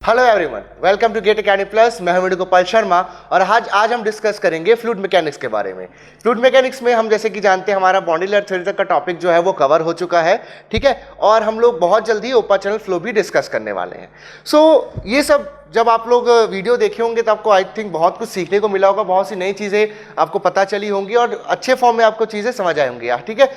Hello everyone, welcome to GATE academy plus. मैं हूं गोपाल शर्मा और आज हम डिस्कस करेंगे फ्लूइड मैकेनिक्स के बारे में। फ्लूइड मैकेनिक्स में हम जैसे कि जानते हैं हमारा बॉडी लेयर थ्योरी तक का टॉपिक जो है वो कवर हो चुका है, ठीक है। और हम लोग बहुत जल्दी ओपा चैनल फ्लो भी डिस्कस करने वाले हैं। ये सब जब आप लोग वीडियो देखे होंगे तो आपको आई थिंक बहुत कुछ सीखने को मिला होगा, बहुत सी नई चीज़ें आपको पता चली होंगी और अच्छे फॉर्म में आपको चीज़ें समझ आई होंगी, ठीक है।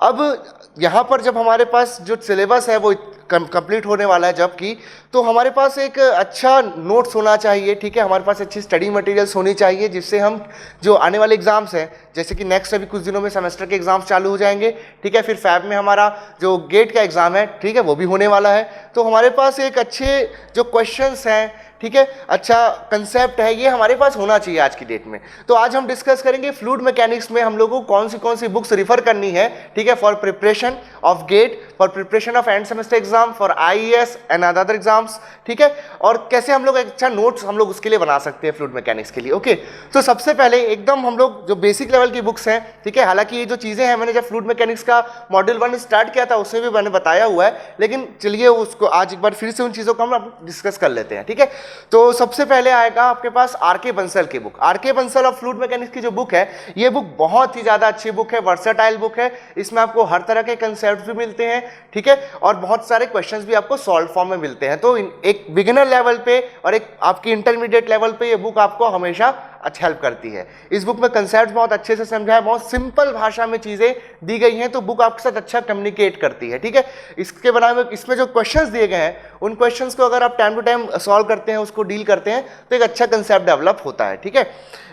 अब यहाँ पर जब हमारे पास जो सिलेबस है वो कंप्लीट होने वाला है जबकि, तो हमारे पास एक अच्छा नोट्स होना चाहिए, ठीक है। हमारे पास अच्छी स्टडी मटेरियल्स होनी चाहिए जिससे हम जो आने वाले एग्जाम्स हैं, जैसे कि नेक्स्ट अभी कुछ दिनों में सेमेस्टर के एग्जाम्स चालू हो जाएंगे, ठीक है। फिर फैब में हमारा जो गेट का एग्ज़ाम है, ठीक है, वो भी होने वाला है। तो हमारे पास एक अच्छे जो क्वेश्चंस हैं, ठीक है, अच्छा कंसेप्ट है, ये हमारे पास होना चाहिए आज की डेट में। तो आज हम डिस्कस करेंगे फ्लूइड मैकेनिक्स में हम लोगों को कौन सी बुक्स रिफर करनी है, ठीक है, for preparation of GATE, for preparation of end semester exam, for IAS and other exams, ठीक है। और कैसे हम लोग अच्छा नोट्स हम लोग उसके लिए बना सकते हैं फ्लूइड मैकेनिक्स के लिए। ओके, तो सबसे पहले एकदम हम लोग जो बेसिक लेवल की बुक्स हैं, ठीक है। हालांकि ये जो चीज़ें हैं मैंने जब फ्लूइड मैकेनिक्स का मॉड्यूल 1 स्टार्ट किया था उसमें भी मैंने बताया हुआ है, लेकिन चलिए उसको आज एक बार फिर से उन चीज़ों को हम डिस्कस कर लेते हैं, ठीक है। तो सबसे पहले आएगा आपके पास आरके बंसल की book. RK Bansal of fluid mechanics की जो बुक है, ये बुक बहुत ही ज़्यादा अच्छी बुक है, वर्सेटाइल बुक है। इसमें आपको हर तरह के कंसेप्ट भी मिलते हैं, ठीक है, और बहुत सारे क्वेश्चंस भी आपको सॉल्व फॉर्म में मिलते हैं। तो एक बिगिनर लेवल पे और एक आपकी इंटरमीडिएट लेवल पे ये बुक आपको हमेशा अच्छा हेल्प करती है। इस बुक में कंसेप्ट बहुत अच्छे से समझा है, बहुत सिंपल भाषा में चीज़ें दी गई हैं, तो बुक आपके साथ अच्छा कम्युनिकेट करती है, ठीक है। इसके बनाए इसमें जो क्वेश्चंस दिए गए हैं उन क्वेश्चंस को अगर आप टाइम टू टाइम सॉल्व करते हैं, उसको डील करते हैं, तो एक अच्छा कंसेप्ट डेवलप होता है, ठीक है।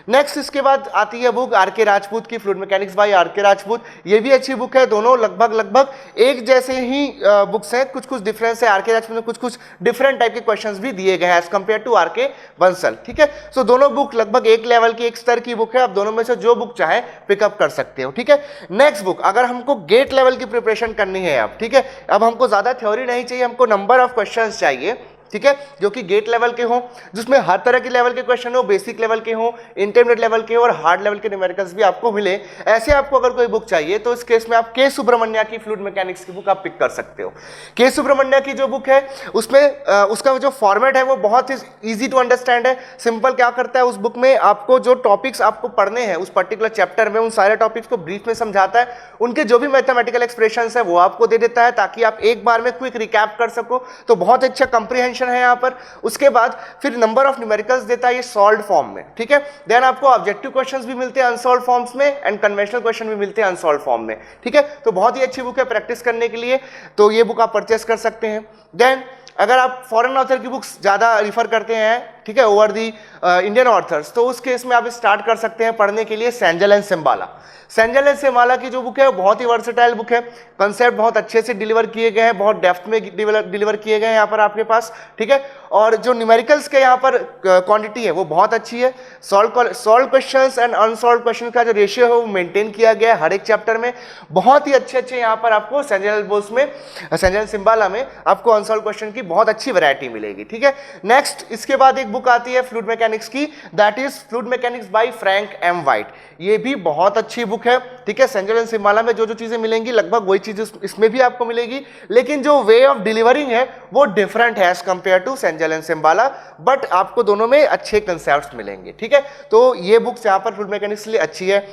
नेक्स्ट इसके बाद आती है बुक आरके राजपूत की, fluid mechanics bye R K Rajput. ये भी अच्छी बुक है, दोनों लगभग एक जैसे ही बुक्स हैं, कुछ डिफरेंस है। आरके राजपूत में कुछ डिफरेंट टाइप के क्वेश्चंस भी दिए गए हैं as compare to RK Bansal, ठीक है। सो दोनों बुक लगभग एक लेवल की, एक स्तर की बुक है। आप दोनों में से जो बुक चाहे पिकअप कर सकते हो, ठीक है। नेक्स्ट बुक, अगर हमको गेट लेवल की प्रिपरेशन करनी है अब, ठीक है, अब हमको ज्यादा थ्योरी नहीं चाहिए, हमको नंबर ऑफ क्वेश्चन चाहिए, ठीक है, जो कि गेट लेवल के हो, जिसमें हर तरह के लेवल के क्वेश्चन हो, बेसिक लेवल के हो, इंटरमीडिएट लेवल के हो और हार्ड लेवल के न्यूमेरिकल्स भी आपको मिले। ऐसे आपको अगर कोई बुक चाहिए तो इस केस में आप के सुब्रमण्या की फ्लूइड मैकेनिक्स की बुक आप पिक कर सकते हो। के सुब्रमण्या की जो बुक है उसमें उसका जो फॉर्मेट है वो बहुत ही ईजी टू अंडरस्टैंड है, सिंपल। क्या करता है उस बुक में, आपको जो टॉपिक्स आपको पढ़ने हैं उस पर्टिकुलर चैप्टर में, उन सारे टॉपिक्स को ब्रीफ में समझाता है। उनके जो भी मैथमेटिकल एक्सप्रेशंस है वो आपको दे देता है ताकि आप एक बार में क्विक रिकैप कर सको। तो बहुत अच्छा कंप्रीहेंशन है यहाँ पर। उसके बाद फिर नंबर ऑफ न्यूमेरिकल्स देता है ये सॉल्व्ड फॉर्म में, ठीक है। देन आपको ऑब्जेक्टिव क्वेश्चंस भी मिलते हैं अनसॉल्व्ड फॉर्म्स में एंड कन्वेंशनल क्वेश्चन भी मिलते हैं अनसॉल्व्ड फॉर्म में, ठीक है। तो बहुत ही अच्छी बुक है प्रैक्टिस करने के लिए, तो ये बुक आप परचेस कर सकते हैं। देन अगर आप फॉरेन ऑथर की बुक्स ज़्यादा रिफर करते हैं, ठीक है, ओवर दी इंडियन ऑथर्स, तो उस केस में आप स्टार्ट कर सकते हैं पढ़ने के लिए सेंजल एंड सिम्बाला। सेंजल एंड सिम्बाला की जो बुक है वो बहुत ही वर्सेटाइल बुक है, कंसेप्ट बहुत अच्छे से डिलीवर किए गए हैं, बहुत डेप्थ में डिलीवर किए गए हैं यहाँ पर आपके पास, ठीक है। और जो न्यूमेरिकल्स के यहाँ पर क्वांटिटी है वो बहुत अच्छी है। Solve questions and unsolve question का जो रेशियो है वो मेंटेन किया गया है हर एक चैप्टर में। बहुत ही अच्छे यहाँ पर आपको सेंजल सिम्बाला में आपको अनसॉल्व क्वेश्चन की बहुत अच्छी वैरायटी मिलेगी, ठीक है। नेक्स्ट इसके बाद एक बुक आती है फ्लूइड मैकेनिक्स की, that is fluid mechanics by Frank M White. ये भी बहुत अच्छी बुक है, ठीक है। सेंजल एंड सिम्बाला में जो चीजें मिलेंगी लगभग वही चीज इसमें भी आपको मिलेगी, लेकिन जो वे ऑफ डिलीवरिंग है वो डिफरेंट है एज कंपेयर टू सेंजल एंड सिम्बाला, बट आपको दोनों में अच्छे कंसेप्ट्स मिलेंगे, ठीक है। तो ये बुक्स यहाँ पर फ्लूइड मैकेनिक्स के लिए अच्छी है।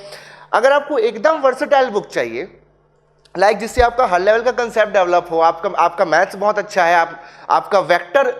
अगर आपको एकदम वर्सेटाइल बुक चाहिए, लाइक जिससे आपका हर लेवल का कंसेप्ट डेवलप हो, आपका मैथ्स बहुत अच्छा है, आपका वेक्टर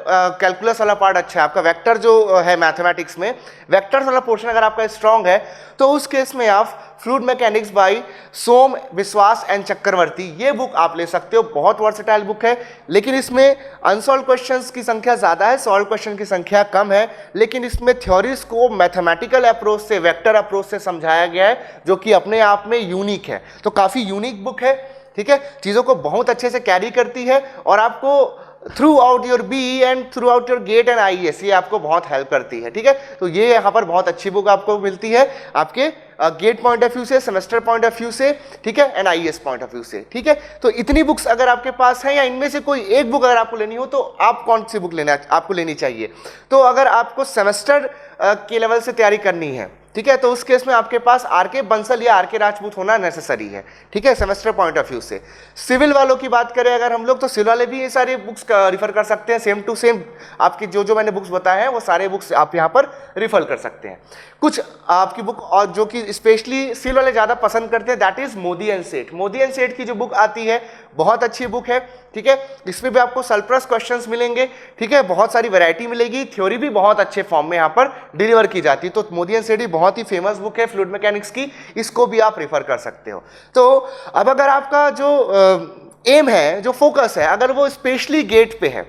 कैलकुलस वाला पार्ट अच्छा है, आपका वेक्टर जो है मैथमेटिक्स में वेक्टर्स वाला पोर्शन अगर आपका स्ट्रांग है, तो उस केस में आप फ्लूइड मैकेनिक्स बाय सोम विश्वास एंड चक्रवर्ती ये बुक आप ले सकते हो। बहुत वर्सेटाइल बुक है, लेकिन इसमें अनसॉल्व क्वेश्चंस की संख्या ज़्यादा है, सॉल्व क्वेश्चन की संख्या कम है, लेकिन इसमें थ्योरीज को मैथमेटिकल अप्रोच से, वेक्टर अप्रोच से समझाया गया है, जो कि अपने आप में यूनिक है। तो काफ़ी यूनिक बुक है, ठीक है, चीज़ों को बहुत अच्छे से कैरी करती है और आपको throughout your B and throughout your GATE and IAS ये आपको बहुत हेल्प करती है, ठीक है। तो ये यहाँ पर बहुत अच्छी बुक आपको मिलती है आपके गेट पॉइंट ऑफ व्यू से, सेमेस्टर पॉइंट ऑफ व्यू से, ठीक है, and IAS point of view से, ठीक है। तो इतनी बुक्स अगर आपके पास है या इनमें से कोई एक बुक अगर आपको लेनी हो तो आप कौन सी बुक आपको लेनी चाहिए। तो अगर आपको सेमेस्टर के लेवल से तैयारी करनी है, ठीक है, तो उस केस में आपके पास आर.के. बंसल या आर.के. राजपूत होना नेसेसरी है, ठीक है, सेमेस्टर पॉइंट ऑफ व्यू से। सिविल वालों की बात करें अगर हम लोग, तो सिविल वाले भी ये सारी बुक्स रिफर कर सकते हैं, सेम टू सेम आपकी जो मैंने बुक्स बताए हैं वो सारे बुक्स आप यहाँ पर रिफर कर सकते हैं। कुछ आपकी बुक और जो कि स्पेशली सिविल वाले ज़्यादा पसंद करते हैं, दैट इज मोदी एंड सेठ। मोदी एंड सेठ की जो बुक आती है बहुत अच्छी बुक है, ठीक है, इसमें भी आपको सरप्लस क्वेश्चंस मिलेंगे, ठीक है, बहुत सारी वैरायटी मिलेगी, थ्योरी भी बहुत अच्छे फॉर्म में यहाँ पर डिलीवर की जाती है। तो मोदी एंड सेठ बहुत ही फेमस बुक है फ्लूइड मैकेनिक्स की, इसको भी आप रेफर कर सकते हो। तो अब अगर आपका जो एम है, जो फोकस है, अगर वो स्पेशली गेट पे है,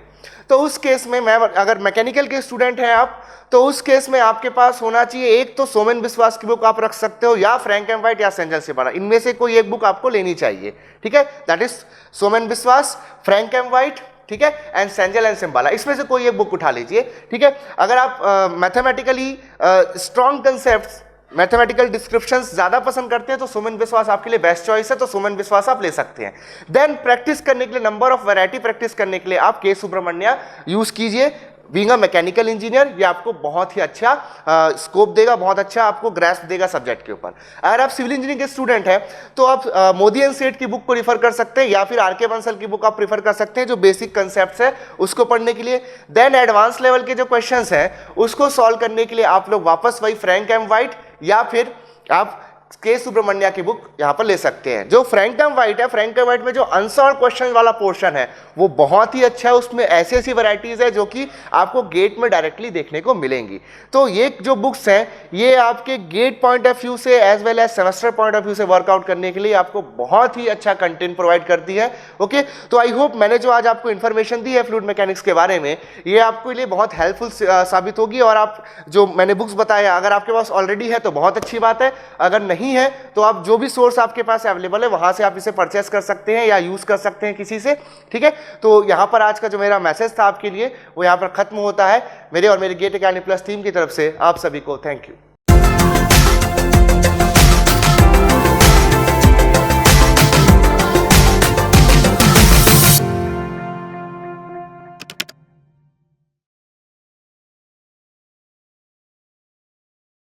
तो उस केस में अगर मैकेनिकल के स्टूडेंट हैं आप, तो उस केस में आपके पास होना चाहिए एक तो सोमेन बिस्वास की बुक आप रख सकते हो, या फ्रैंक एंड व्हाइट या सेंजल सिम्बाला, इनमें से कोई एक बुक आपको लेनी चाहिए, ठीक है, that is Somen Biswas, Frank and white, ठीक है, एंड सेंजल एंड सिम्बाला, इसमें से कोई एक बुक उठा लीजिए, ठीक है। अगर आप mathematically strong concept, mathematical descriptions ज्यादा पसंद करते हैं तो सोमेन बिस्वास आपके लिए बेस्ट चॉइस है, तो सोमेन बिस्वास आप ले सकते हैं। देन प्रैक्टिस करने के लिए, नंबर ऑफ वैरायटी प्रैक्टिस करने के लिए आप के सुब्रमण्या यूज कीजिए। बीइंग अ मैकेनिकल इंजीनियर ये आपको बहुत ही अच्छा स्कोप देगा, बहुत अच्छा आपको ग्रैस्प देगा सब्जेक्ट के ऊपर। अगर आप सिविल इंजीनियरिंग के स्टूडेंट हैं तो आप मोदी एंड सेठ की बुक को रिफर कर सकते हैं, या फिर आर.के. बंसल की बुक आप प्रीफर कर सकते हैं जो बेसिक कंसेप्ट्स है उसको पढ़ने के लिए। देन एडवांस लेवल के जो क्वेश्चंस हैं उसको सॉल्व करने के लिए आप लोग वापस वही फ्रैंक एंड व्हाइट या फिर आप के सुब्रमण्या की बुक यहां पर ले सकते हैं। जो फ्रैंक एंड व्हाइट है, फ्रैंक एंड व्हाइट में जो अनसॉल्व क्वेश्चन वाला पोर्शन है वो बहुत ही अच्छा है, उसमें ऐसी ऐसी वैरायटीज है जो कि आपको गेट में डायरेक्टली देखने को मिलेंगी। तो ये जो बुक्स हैं ये आपके गेट पॉइंट ऑफ व्यू से as well as semester point of view से वर्कआउट करने के लिए आपको बहुत ही अच्छा कंटेंट प्रोवाइड करती है। ओके, तो आई होप मैंने जो आज आपको इन्फॉर्मेशन दी है फ्लूइड मैकेनिक्स के बारे में ये आपके लिए बहुत हेल्पफुल साबित होगी, और आप जो मैंने बुक्स बताया अगर आपके पास ऑलरेडी है तो बहुत अच्छी बात है, अगर नहीं है तो आप जो भी सोर्स आपके पास अवेलेबल है वहां से आप इसे परचेस कर सकते हैं या यूज कर सकते हैं किसी से, ठीक है। तो यहां पर आज का जो मेरा मैसेज था आपके लिए वो यहां पर खत्म होता है। मेरे और मेरे गेट अकेडमी प्लस टीम की तरफ से आप सभी को थैंक यू।